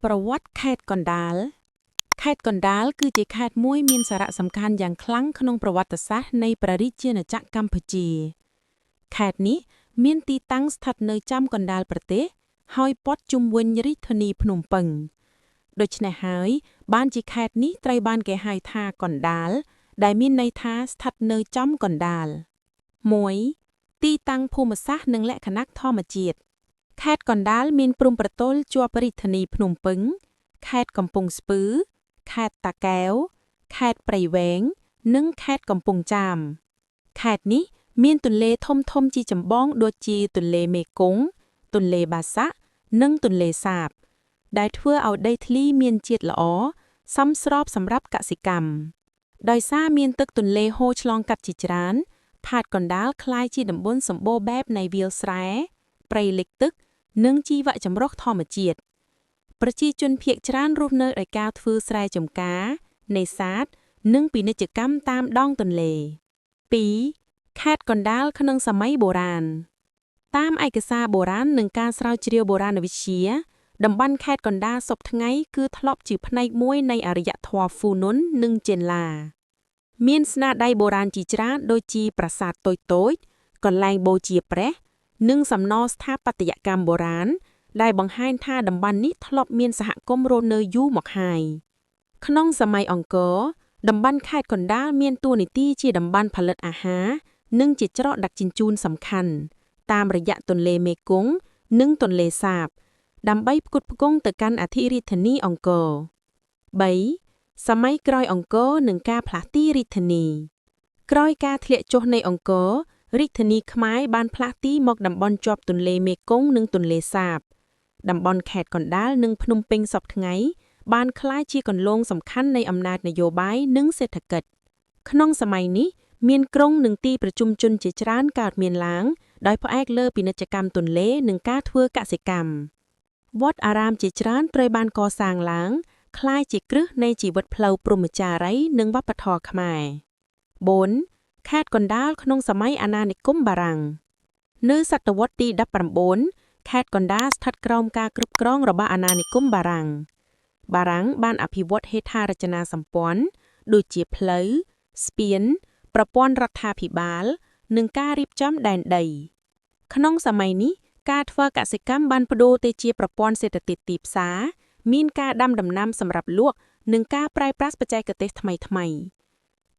ប្រវត្តិខេត្តកណ្ដាលខេត្តកណ្ដាលគឺជាខេត្តមួយមានសារៈសំខាន់យ៉ាងខ្លាំងក្នុងប្រវត្តិសាស្ត្រនៃព្រះរាជាណាចក្រកម្ពុជាខេត្តនេះមានទីតាំងស្ថិតនៅចំកណ្ដាលប្រទេសហើយព័ទ្ធជុំវិញរាជធានីភ្នំពេញដូច្នេះហើយបានជាខេត្តនេះត្រូវបានគេហៅថាកណ្ដាលដែលមានន័យថាស្ថិតនៅចំកណ្ដាល 1. ទីតាំងភូមិសាស្ត្រនិងលក្ខណៈធម្មជាតិខេត្តកណ្ដាលមានព្រំប្រទល់ជាប់រាជធានីភ្នំពេញខេត្តកំពង់ស្ពឺខេត្តតាកែវខេត្តព្រៃវែងនិងខេត្តកំពង់ចាមខេត្តនេះមានទន្លេធំៗជាចម្បងដូចជាទន្លេមេគង្គទន្លេបាសាក់និងទន្លេសាបដែលធ្វើឲ្យដីធ្លីមានជាតិល្អសមស្របសម្រាប់កសិកម្មដោយសារមានទឹកទន្លេហូរឆ្លងកាត់ជាច្រើនខេត្តកណ្ដាលក្លាយជាតំបន់សម្បូរបែបនៃវាលស្រែព្រៃលិចទឹកនិងជីវៈចម្រុះធម្មជាតិប្រជាជនភាគច្រើនរស់នៅដោយការធ្វើស្រែចម្ការនេសាទនិងពាណិជ្ជកម្មតាមដងទន្លេ 2. ខេត្តកណ្ដាលក្នុងសម័យបុរាណតាមឯកសារបុរាណនិងការស្រាវជ្រាវបុរាណវិទ្យាតំបន់ខេត្តកណ្ដាលសពថ្ងៃគឺធ្លាប់ជាផ្នែកមួយនៃអរិយធម៌ហ្វូនុននិងចេនឡាមានស្នាដៃបុរាណជាច្រើនដូចជាប្រាសាទតូចៗកន្លែងបូជាព្រះនិងសំណល់ស្ថាបត្យកម្មបុរាណដែលបង្ហាញថាតំបន់នេះធ្លាប់មានសហគមន៍រស់នៅយូរមកហើយក្នុងសម័យអង្គរតំបន់ខេត្តកណ្ដាលមានតួនាទីជាតំបន់ផលិតអាហារនិងជាច្រកដឹកជញ្ជូនសំខាន់តាមរយៈទន្លេមេគង្គនិងទន្លេសាបដើម្បីផ្គត់ផ្គង់ទៅកាន់អធិរាជធានីអង្គរ 3. សម័យក្រោយអង្គរនិងការផ្លាស់ទីរាជធានីក្រោយការធ្លាក់ចុះនៃអង្គររាជធានីខ្មែរបានផ្លាស់ទីមកតំបន់ជាប់ទន្លេមេគង្គនិងទន្លេសាបតំបន់ខេត្តកណ្ដាលនិងភ្នំពេញសព្វថ្ងៃបានក្លាយជាគន្លងសំខាន់នៃអំណាចនយោបាយនិងសេដ្ឋកិច្ចក្នុងសម័យនេះមានក្រុងនិងទីប្រជុំជនជាច្រើនកើតមានឡើងដោយផ្អែកលើពាណិជ្ជកម្មទន្លេនិងការធ្វើកសិកម្មវត្តអារាមជាច្រើនត្រូវបានកសាងឡើងក្លាយជាគ្រឹះនៃជីវិតផ្លូវព្រហ្មចារីយ៍និងវប្បធម៌ខ្មែរ 4. ខេត្តកណ្ដាលក្នុងសម័យអាណានិគមបារាំងនៅសតវត្សទី19ខេត្តកណ្ដាលស្ថិតក្រោមការគ្រប់គ្រងរបស់អាណានិគមបារាំងបានអភិវឌ្ឍហេដ្ឋារចនាសម្ព័ន្ធដូចជាផ្លូវស្ពានប្រព័ន្ធរដ្ឋាភិបាលនិងការរៀបចំដែនដីក្នុងសម័យនេះការធ្វើកសិកម្មបានប្ដូរទៅជាប្រព័ន្ធសេដ្ឋកិច្ចទីផ្សារមានការដាំដំណាំសម្រាប់លក់និងការប្រើប្រាស់បច្ចេកទេសថ្មីៗ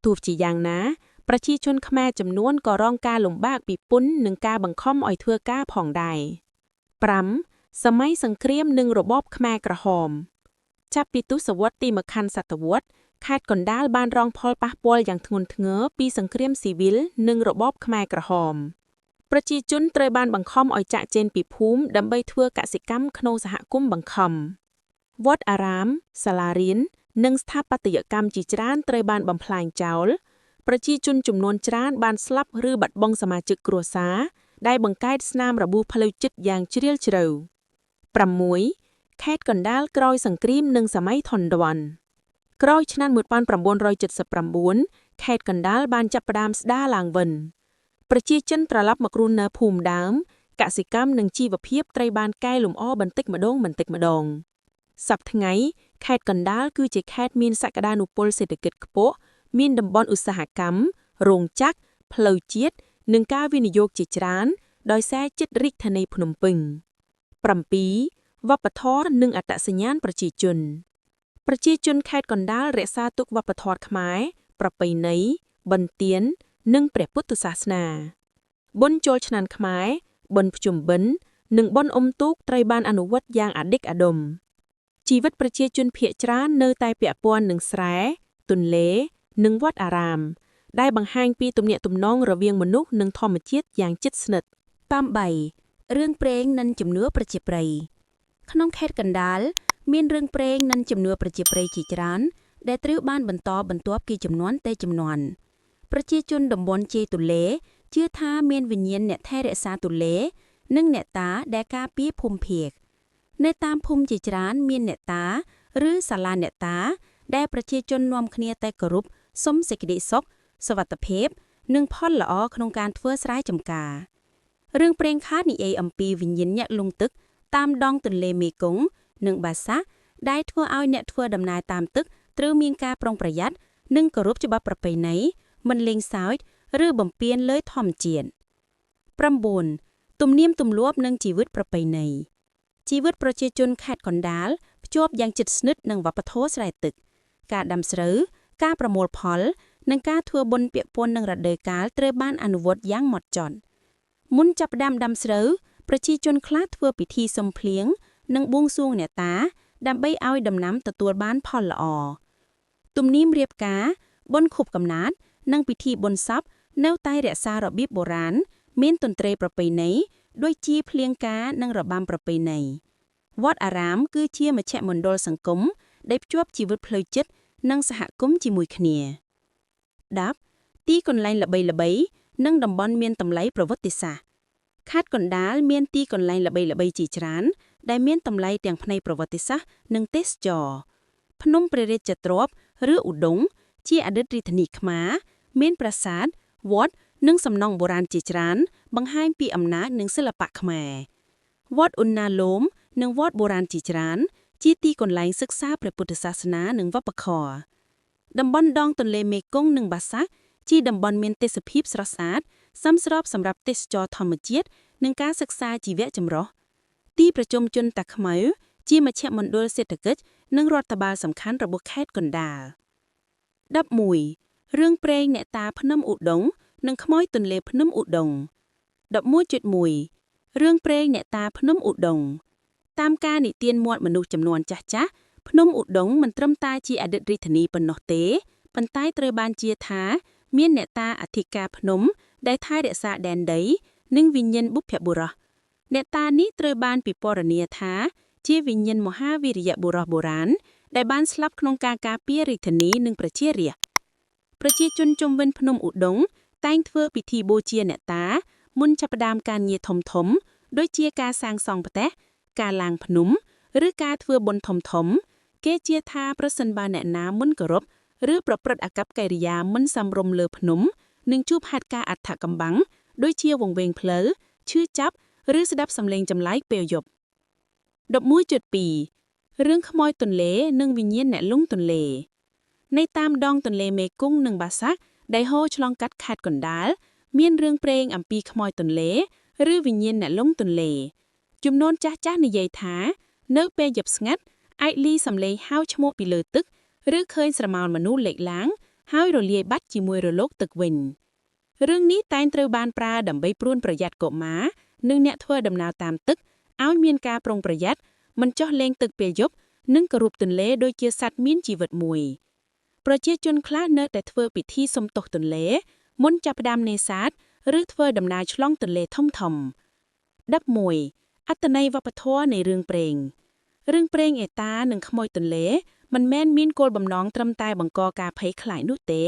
ទោះជាយ៉ាងណាប្រជាជនខ្មែរចំនួនក៏រងការលំបាកពីពន្ធនិងការបង្ខំឲ្យធ្វើការផងដែរ 5. សម័យសង្គ្រាមនិងរបបខ្មែរក្រហមចាប់ពីទសវត្សរ៍ទីម្ខាងសតវត្សរ៍ខេត្តកណ្ដាលបានរងផលប៉ះពាល់យ៉ាងធ្ងន់ធ្ងរពីសង្គ្រាមស៊ីវិលនិងរបបខ្មែរក្រហមប្រជាជនត្រូវបានបង្ខំឲ្យចាកចេញពីភូមិដើម្បីធ្វើកសិកម្មក្នុងសហគមន៍បង្ខំវត្តអារាមសាលារៀននិងស្ថាបត្យកម្មជាច្រើនត្រូវបានបំផ្លាញចោលប្រជាជនចំនួនច្រើនបានស្លាប់ឬបាត់បង់សមាជិកគ្រួសារដែលបង្កើតស្នាមរបួសផ្លូវចិត្តយ៉ាងជ្រាលជ្រៅ 6. ខេត្តកណ្ដាលក្រោយសង្គ្រាមនិងសម័យថនដន់ក្រោយឆ្នាំ1979ខេត្តកណ្ដាលបានចាប់ផ្ដើមស្ដារឡើងវិញប្រជាជនត្រឡប់មករស់នៅភូមិដើមកសិកម្មនិងជីវភាពត្រូវបានកែលម្អបន្តិចម្ដងសប្តាហ៍ថ្ងៃខេត្តកណ្ដាលគឺជាខេត្តមានសក្តានុពលសេដ្ឋកិច្ចខ្ពស់មានតំបន់ឧស្សាហកម្មរោងចក្រផ្លូវជាតិនិងការវិនិយោគជាច្រើនដោយសារជិតរាជធានីភ្នំពេញ 7. វប្បធម៌និងអត្តសញ្ញាណប្រជាជនខេត្តកណ្ដាលរក្សាទុកវប្បធម៌ខ្មែរប្រពៃណីបន្ទាននិងព្រះពុទ្ធសាសនាបុណ្យចូលឆ្នាំខ្មែរបុណ្យភ្ជុំបិណ្ឌនិងបុណ្យអុំទូកត្រូវបានអនុវត្តយ៉ាងអឌិកអាដុមជីវិតប្រជាជនភាគច្រើននៅតែពាក់ព័ន្ធនឹងស្រែទន្លេនិងវត្តអារាមដែលបង្ហាញពីទំនាក់ទំនងរវាងមនុស្សនិងធម្មជាតិយ៉ាងជិតស្និទ្ធ 8. រឿងព្រេងនិងជំនឿប្រជាប្រិយក្នុងខេត្តកណ្ដាលមានរឿងព្រេងនិងជំនឿប្រជាប្រិយជាច្រើនដែលត្រូវបានបន្តបន្ទាប់ពីជំនាន់ទៅជំនាន់ប្រជាជនតំបន់ជ័យទូលេជឿថាមានវិញ្ញាណអ្នកថែរក្សាទូលេនិងអ្នកតាដែលការពារភូមិភាគនៅតាមភូមិជាច្រើនមានអ្នកតាឬសាលាអ្នកតាដែលប្រជាជននាំគ្នាទៅគោរពសុំសេចក្តីសុខសុវត្ថិភាពនិងផលល្អក្នុងការធ្វើស្រែចម្ការរឿងព្រេងខាតនិយាយអំពីវិញ្ញាណអ្នកលង់ទឹកតាមដងទន្លេមេគង្គនិងបាសាក់ ได้ធ្វើឲ្យអ្នកធ្វើដំណើរតាមទឹកត្រូវមានការប្រុងប្រយ័ត្ននិងគោរពច្បាប់ប្រពៃណីមិនលេងសើចឬបំពានលើធម្មជាតិ9ទំនៀមទម្លាប់និងជីវិតប្រពៃណីជីវិតប្រជាជនខេត្តកណ្ដាលភ្ជាប់យ៉ាងជិតស្និទ្ធនឹងវប្បធម៌ស្រែទឹកការដាំស្រូវការប្រមូលផលនិងការធ្វើបុណ្យពាក់ព័ន្ធនឹងរដូវកាលត្រូវបានអនុវត្តយ៉ាងហ្មត់ចត់មុនចាប់ផ្ដើមដាំស្រូវប្រជាជនខ្លះធ្វើពិធីសុំភ្លៀងនិងបួងសួងអ្នកតាដើម្បីឲ្យដំណាំទទួលបានផលល្អទំនៀមរៀបការបុណ្យខួបកំណើតនិងពិធីបុណ្យសពនៅតែរក្សារបៀបបុរាណមានតន្ត្រីប្រពៃណីដូចជាភ្លៀងការនិងរបាំប្រពៃណីវត្តអារាមគឺជាមជ្ឈមណ្ឌលសង្គមដែលភ្ជាប់ជីវិតផ្លូវចិត្តនិងសហគមន៍ជាមួយគ្នា10ទីកន្លែងល្បីៗនិងតំបន់មានតម្លៃប្រវត្តិសាស្ត្រខេត្តកណ្ដាលមានទីកន្លែងល្បីៗជាច្រើនដែលមានតម្លៃទាំងផ្នែកប្រវត្តិសាស្ត្រនិងទេសចរណ៍ភ្នំព្រះរាជទ្រព្យឬឧដុង្គជាអតីតរាជធានីខ្មែរមានប្រាសាទវត្តនិងសំណង់បុរាណជាច្រើនបង្ហាញពីអំណាចនិងសិល្បៈខ្មែរវត្តឧណ្ណាលោមនិងវត្តបុរាណជាច្រើនជាទីកន្លែងសិក្សាព្រះពុទ្ធសាសនានិងវប្បធម៌តំបន់ដងទន្លេមេគង្គនិងបាសាក់ជាតំបន់មានទេសភាពស្រស់ស្អាតសមស្របសម្រាប់ទេសចរណ៍ធម្មជាតិនិងការសិក្សាជីវៈចម្រុះទីប្រជុំជនតាខ្មៅជាមជ្ឈមណ្ឌលសេដ្ឋកិច្ចនិងរដ្ឋបាលសំខាន់របស់ខេត្តកណ្ដាល11រឿងព្រេងអ្នកតាភ្នំឧដុង្គនិងខ្មោចទន្លេភ្នំឧដុង្គ11.1រឿងព្រេងអ្នកតាភ្នំឧដុង្គតាមការនិទានមាត់មនុស្សចំនួនចាស់ៗភ្នំឧដុង្គមិនត្រឹមតែជាអតីតរាជធានីប៉ុណ្ណោះទេប៉ុន្តែត្រូវបានជឿថាមានអ្នកតាអធិការភ្នំដែលថែរក្សាដែនដីនិងវិញ្ញាណបុព្វបុរសអ្នកតានេះត្រូវបានពិពណ៌នាថាជាវិញ្ញាណមហាវីរយបុរសបុរាណដែលបានស្លាប់ក្នុងការការពាររាជធានីនិងប្រជារាស្ត្រប្រជាជនជុំវិញភ្នំឧដុង្គតែងធ្វើពិធីបូជាអ្នកតាមុនចាប់ផ្ដើមការងារធំៗដូចជាការសាងសង់ផ្ទះការឡើងភ្នំឬការធ្វើបុណ្យធំៗគេជឿថាប្រសិនបើអ្នកណាមិនគោរពឬប្រព្រឹត្តអាកប្បកិរិយាមិនសមរម្យលើភ្នំនឹងជួបហេតុការណ៍អថកំបាំងដូចជាវង្វេងផ្លូវឈឺចាប់ឬស្ដាប់សំឡេងចម្លែកពេលយប់11.2រឿងខ្មោចទន្លេនិងវិញ្ញាណអ្នកលង់ទន្លេនៅតាមដងទន្លេមេគង្គនិងបាសាក់ដែលហូរឆ្លងកាត់ខេត្តកណ្ដាលមានរឿងព្រេងអំពីខ្មោចទន្លេឬវិញ្ញាណអ្នកលង់ទន្លេជំនាន់ចាស់ៗនិយាយថានៅពេលយប់ស្ងាត់អាចលីសំឡេងហៅឈ្មោះពីលើទឹកឬឃើញស្រមោលមនុស្សលេចឡើងហើយរលាយបាត់ជាមួយរលកទឹកវិញរឿងនេះតែងត្រូវបានប្រើដើម្បីព្រួនប្រយ័ត្នកុមារនិងអ្នកធ្វើដំណើរតាមទឹកឲ្យមានការប្រុងប្រយ័ត្នមិនចុះលេងទឹកពេលយប់និងគោរពទន្លេដូចជាសត្វមានជីវិតមួយប្រជាជនខ្លះនៅតែធ្វើពិធីសុំទោសទន្លេមុនចាប់ផ្ដើមនេសាទឬធ្វើដំណើរឆ្លងទន្លេធំ11អត្ថន័យវប្បធម៌នៃរឿងព្រេងអេតានិងខ្មោចទន្លេមិនមែនមានគោលបំណងត្រឹមតែបង្កការភ័យខ្លាចនោះទេ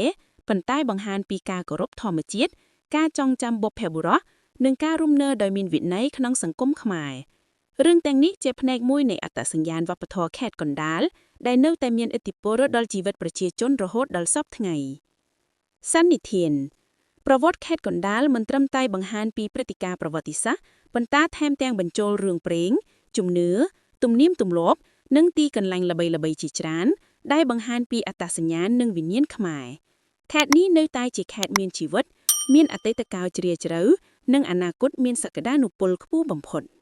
ប៉ុន្តែបង្ហាញពីការគោរពធម្មជាតិការចងចាំបុព្វបុរសនិងការរស់នៅដោយមានវិន័យក្នុងសង្គមខ្មែររឿងទាំងនេះជាផ្នែកមួយនៃអត្តសញ្ញាណវប្បធម៌ខេត្តកណ្ដាលដែលនៅតែមានឥទ្ធិពលដល់ជីវិតប្រជាជនរហូតដល់សព្វថ្ងៃសន្និដ្ឋានប្រវត្តិខេត្តកណ្ដាលមិនត្រឹមតែបង្ហាញពីព្រឹត្តិការណ៍ប្រវត្តិសាស្ត្រប៉ុន្តែថែមទាំងបញ្ចូលរឿងព្រេងជំនឿទំនៀមទម្លាប់និងទីកន្លែងល្បីៗជាច្រើនដែលបង្ហាញពីអត្តសញ្ញាណនិងវិញ្ញាណខ្មែរខេត្តនេះនៅតែជាខេត្តមានជីវិតមានអតីតកាលជ្រាលជ្រៅនិងអនាគតមានសក្តានុពលខ្ពស់បំផុត។